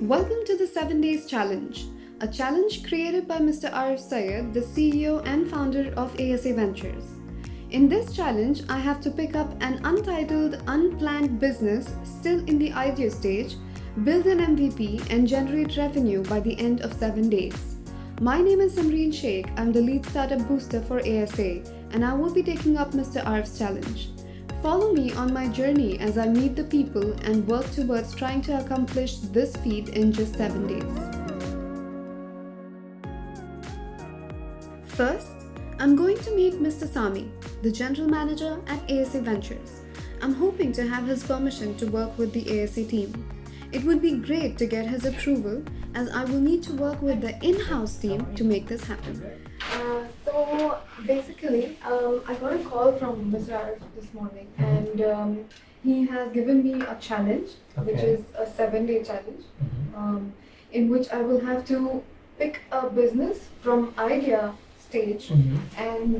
Welcome to the 7 Days Challenge, a challenge created by Mr. Arif Sayed, the CEO and founder of ASA Ventures. In this challenge, I have to pick up an untitled, unplanned business still in the idea stage, build an MVP, and generate revenue by the end of 7 days. My name is Samreen Shaikh. I'm the lead startup booster for ASA, and I will be taking up Mr. Arif's challenge. Follow me on my journey as I meet the people and work towards trying to accomplish this feat in just 7 days. First, I'm going to meet Mr. Sami, the general manager at ASA Ventures. I'm hoping to have his permission to work with the ASA team. It would be great to get his approval, as I will need to work with the in-house team to make this happen. So basically, I got a call from Mr. Arif this morning, and he has given me a challenge, which is a 7-day challenge, in which I will have to pick a business from idea stage and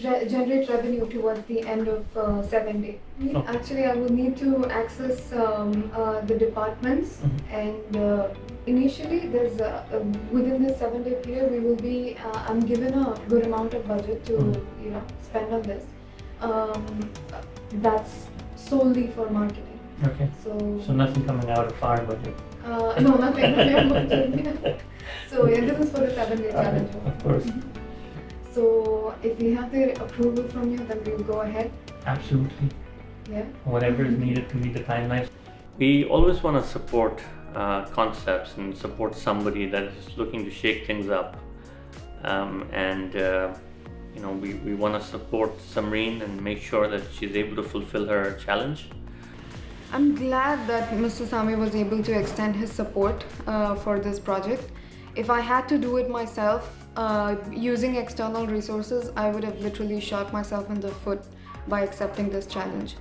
generate revenue towards the end of 7 days. Actually, I will need to access the departments, and initially, there's within this 7-day period, we will be. I'm given a good amount of budget to spend on this. That's solely for marketing. Okay. So nothing coming out of our budget. No, nothing. Budget. So this is for the 7-day challenge. Of course. So if we have the approval from you, then we'll go ahead. Absolutely. Yeah. Whatever is needed to meet the timeline. We always want to support concepts and support somebody that is looking to shake things up, we want to support Samreen and make sure that she's able to fulfill her challenge. I'm glad that Mr. Sami was able to extend his support for this project. If I had to do it myself, using external resources, I would have literally shot myself in the foot by accepting this challenge.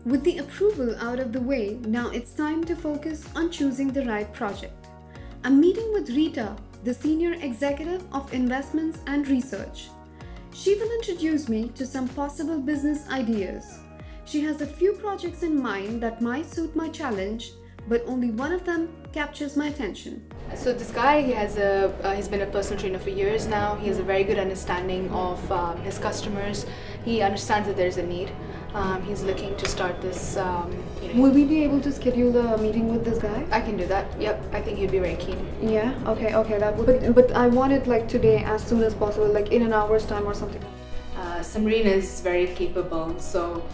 With the approval out of the way, now it's time to focus on choosing the right project. I'm meeting with Rita, the Senior Executive of Investments and Research. She will introduce me to some possible business ideas. She has a few projects in mind that might suit my challenge, but only one of them captures my attention. So this guy, he's been a personal trainer for years now. He has a very good understanding of his customers. He understands that there's a need. He's looking to start this. Will we be able to schedule a meeting with this guy? I can do that. Yep, I think he'd be very keen. Yeah. Okay. That would. But I want it like today, as soon as possible, like in an hour's time or something. Samreen is very capable, so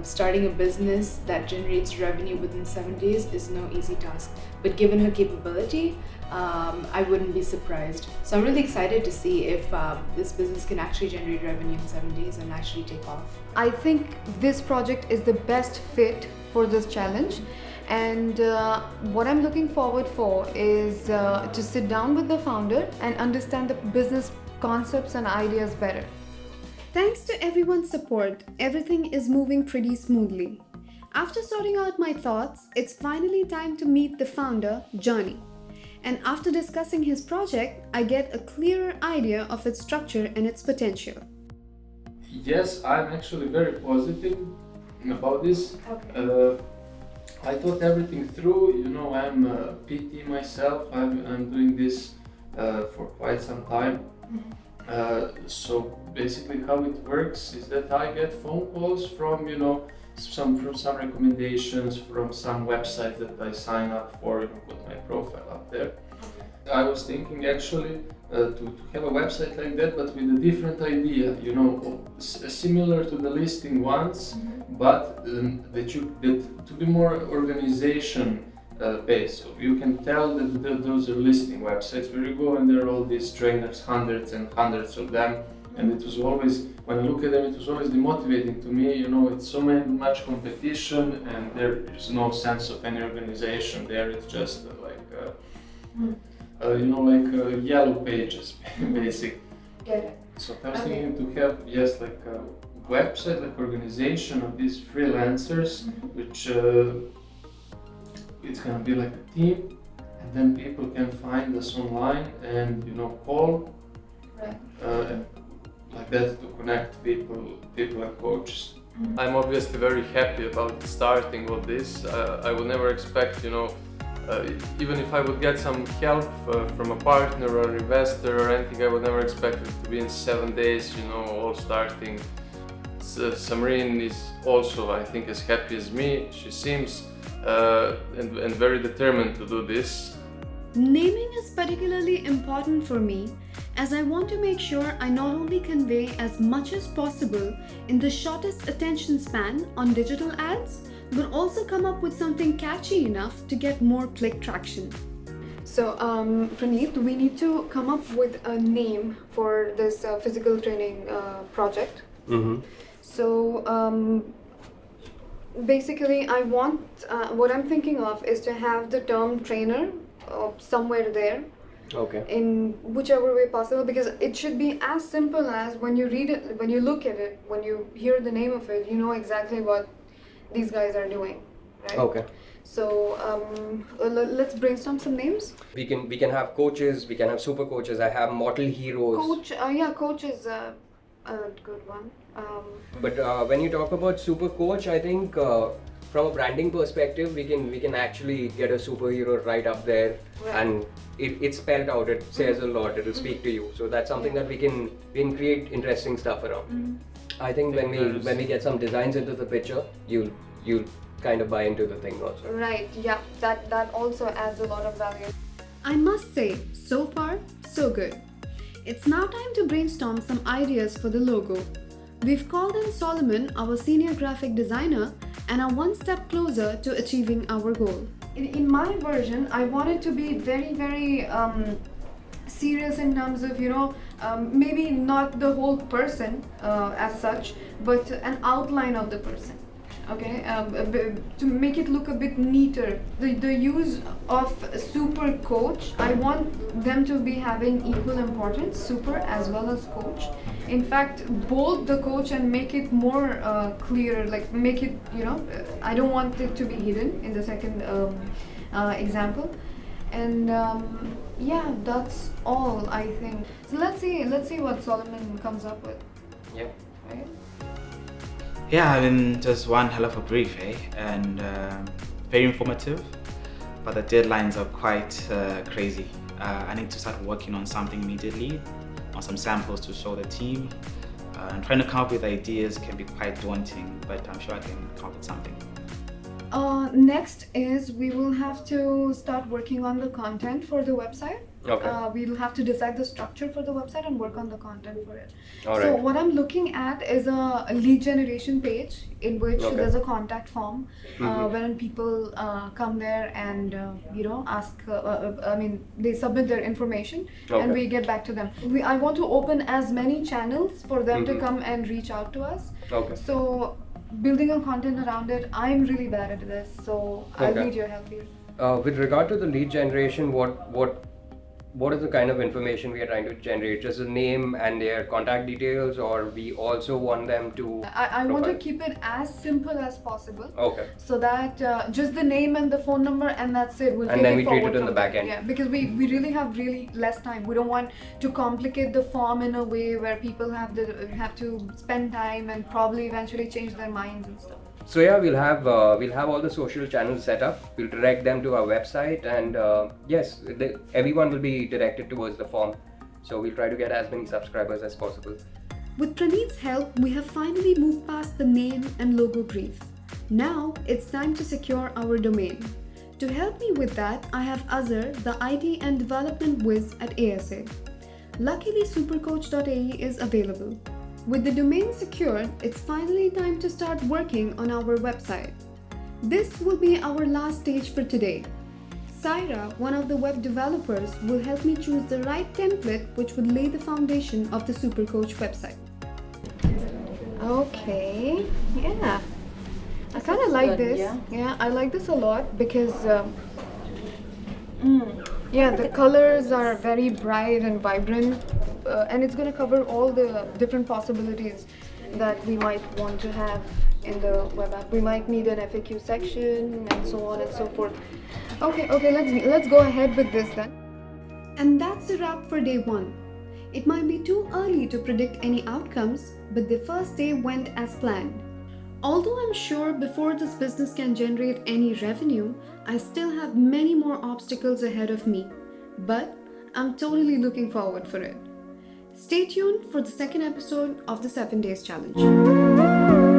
starting a business that generates revenue within 7 days is no easy task. But given her capability, I wouldn't be surprised. So I'm really excited to see if this business can actually generate revenue in 7 days and actually take off. I think this project is the best fit for this challenge. And what I'm looking forward for is to sit down with the founder and understand the business concepts and ideas better. Thanks to everyone's support, everything is moving pretty smoothly. After sorting out my thoughts, it's finally time to meet the founder, Johnny. And after discussing his project, I get a clearer idea of its structure and its potential. Yes, I'm actually very positive about this. Okay. I thought everything through. I'm a PT myself. I'm doing this for quite some time. So basically, how it works is that I get phone calls from some recommendations from some website that I sign up for, put my profile up there. I was thinking actually to have a website like that, but with a different idea, similar to the listing ones, but that to be more organization based. So you can tell that those are listing websites where you go and there are all these trainers, hundreds and hundreds of them. And it was always, when I look at them, it was always demotivating to me. It's so much competition, and there is no sense of any organization there. It's just yellow pages, basically. Get it. So I was thinking to have like a website, like organization of these freelancers, which it's gonna be like a team, and then people can find us online and call. Right. And like that to connect people and coaches. I'm obviously very happy about starting all this. I will never expect, even if I would get some help from a partner or investor or anything, I would never expect it to be in 7 days, you know, all starting. Samreen is also, I think, as happy as me. She seems and very determined to do this. Naming is particularly important for me as I want to make sure I not only convey as much as possible in the shortest attention span on digital ads, but also come up with something catchy enough to get more click traction. So, Praneeth, we need to come up with a name for this physical training project. So, basically, I want, what I'm thinking of is to have the term trainer somewhere there. Okay. In whichever way possible, because it should be as simple as when you read it, when you look at it, when you hear the name of it, you know exactly what these guys are doing, right? Okay. So let's brainstorm some names. We can have coaches, we can have super coaches. I have model heroes. Coach, yeah, coach is a good one. But when you talk about super coach, I think from a branding perspective, we can actually get a superhero right up there, Right. and it's spelled out. It says a lot. It'll speak to you. So that's something that we can create interesting stuff around. I think when we get some designs into the picture, you'll kind of buy into the thing also. Right, yeah, that also adds a lot of value. I must say, so far, so good. It's now time to brainstorm some ideas for the logo. We've called in Solomon, our senior graphic designer, and are one step closer to achieving our goal. In my version, I want it to be very, very serious in terms of, you know, maybe not the whole person as such, but an outline of the person. Okay, to make it look a bit neater. The use of super coach, I want them to be having equal importance, super as well as coach. In fact, bold the coach and make it more clear, like make it, you know, I don't want it to be hidden in the second example. And yeah, that's all I think. So let's see what Solomon comes up with. Yeah. Right? Yeah, I mean, just one hell of a brief, and very informative, but the deadlines are quite crazy. I need to start working on something immediately, on some samples to show the team. And trying to come up with ideas can be quite daunting, but I'm sure I can come up with something. Next is we will have to start working on the content for the website. Okay. We'll have to decide the structure for the website and work on the content for it. All So right. what I'm looking at is a lead generation page in which Okay. there's a contact form when people come there and you know, ask. I mean, they submit their information and Okay. we get back to them. I want to open as many channels for them to come and reach out to us. Okay. So building a content around it, I'm really bad at this, so I'll Okay. need your help here. With regard to the lead generation, what is the kind of information we are trying to generate? Just a name and their contact details, or we also want them to? I want to profile? keep it as simple as possible. Okay. So that just the name and the phone number and that's it. We'll And take then it we treat forward it in from the back there. end. Yeah, because we really have really less time. We don't want to complicate the form in a way where people have to spend time and probably eventually change their minds and stuff. So yeah, we'll have all the social channels set up. We'll direct them to our website, and yes, everyone will be directed towards the form. So we'll try to get as many subscribers as possible. With Praneeth's help, we have finally moved past the name and logo brief. Now it's time to secure our domain. To help me with that, I have Azhar, the IT and development whiz at ASA. Luckily, supercoach.ae is available. With the domain secured, it's finally time to start working on our website. This will be our last stage for today. Saira, one of the web developers, will help me choose the right template which would lay the foundation of the Supercoach website. Okay, yeah. I kind of like this. Yeah, I like this a lot because yeah, the colors are very bright and vibrant, and it's going to cover all the different possibilities that we might want to have in the web app. We might need an FAQ section and so on and so forth. Okay, let's go ahead with this then. And that's a wrap for day 1. It might be too early to predict any outcomes, but the first day went as planned. Although I'm sure before this business can generate any revenue, I still have many more obstacles ahead of me. But I'm totally looking forward for it. Stay tuned for the second episode of the 7 Days Challenge.